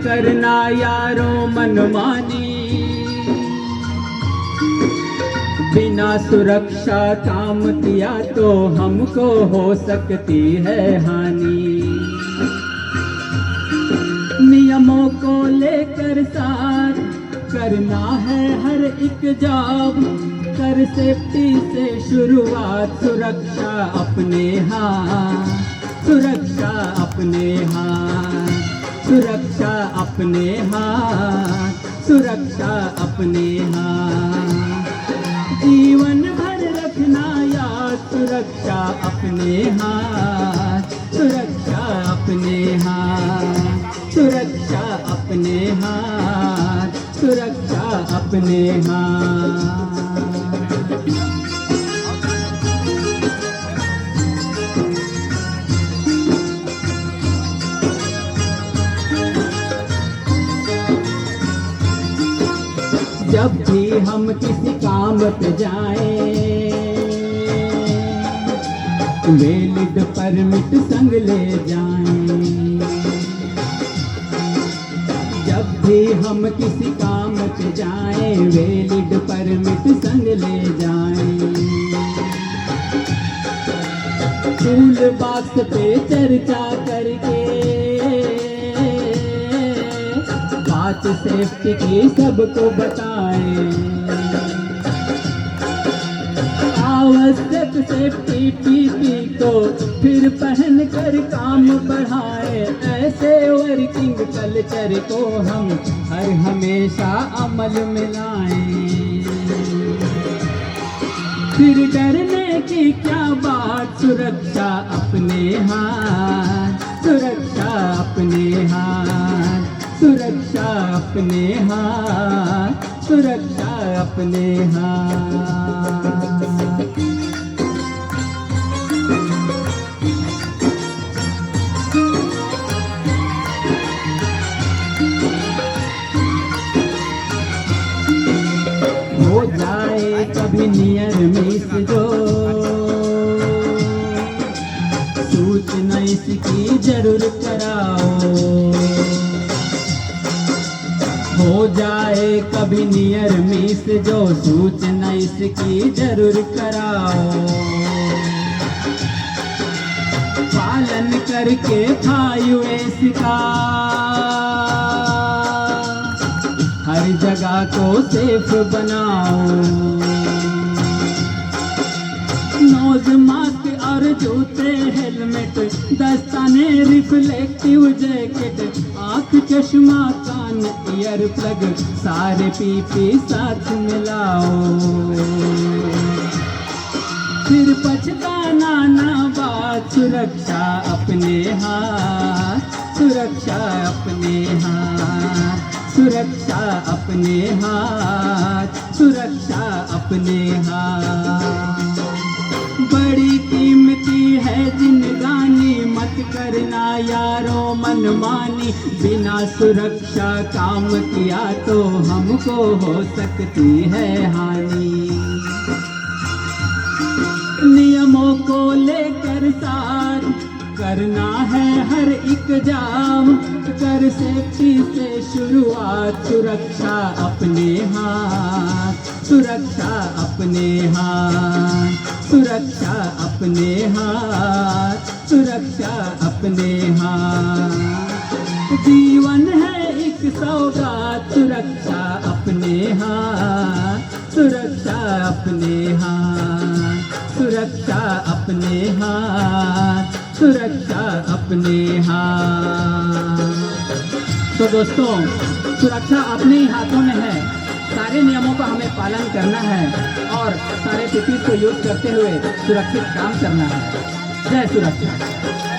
करना यारों मनमानी, बिना सुरक्षा काम किया तो हमको हो सकती है हानि। नियमों को लेकर साथ करना है हर एक जॉब, कर सेफ्टी से शुरुआत, सुरक्षा अपने हाथ, सुरक्षा अपने हाथ, सुरक्षा अपने हाथ, सुरक्षा अपने हाथ। जीवन भर रखना याद, सुरक्षा अपने हाथ, सुरक्षा अपने हाथ, सुरक्षा अपने हाथ, सुरक्षा अपने हाथ। जब भी हम किसी काम पे जाएं, वैलिड परमिट संग ले जाएं। जब भी हम किसी काम पे जाएं, वैलिड परमिट संग ले जाएं। टूल बॉक्स पे चर्चा करके बात सेफ्टी की सबको बताएं। आवश्यक सेफ्टी पीपी को फिर पहन कर काम बढ़ाएं। ऐसे वर्किंग कल्चर को हम हर हमेशा अमल में लाएं। फिर डरने की क्या बात, सुरक्षा अपने हाथ, सुरक्षा अपने हाथ, सुरक्षा अपने हाथ, सुरक्षा अपने हाथ। हो जाए कभी नियर मिस जो, सूचना इसकी जरूर कराओ। हो जाए कभी नियर मिस जो, सूचना इसकी जरूर कराओ। पालन करके 5S का हर जगह को सेफ बनाओ। नोज मास्क और जूते, हेलमेट, दस्ताने, रिफ्लेक्टिव जैकेट, आँख चश्मा, कान ईयर प्लग, सारे पीपी साथ मिलाओ। फिर पछताना ना बात, सुरक्षा अपने हाथ, सुरक्षा अपने हाथ, सुरक्षा अपने हाथ, सुरक्षा अपने हाथ। बड़ी कीमती है जिंदगानी, मत करना यारों मनमानी, बिना सुरक्षा काम किया तो हमको हो सकती है हानि। नियमों को लेकर साथ करना है हर एक जाम, कर सेफ्टी से शुरुआत, सुरक्षा अपने हाथ, सुरक्षा अपने हाथ, सुरक्षा अपने हाथ, सुरक्षा अपने हाथ। जीवन है एक सौगात, सुरक्षा अपने हाथ, सुरक्षा अपने हाथ, सुरक्षा अपने हाथ, सुरक्षा अपने हाथ। तो दोस्तों, सुरक्षा अपने ही हाथों में है। सारे नियमों का हमें पालन करना है और सारे टिप्स को यूज करते हुए सुरक्षित काम करना है। जय सुरक्षा।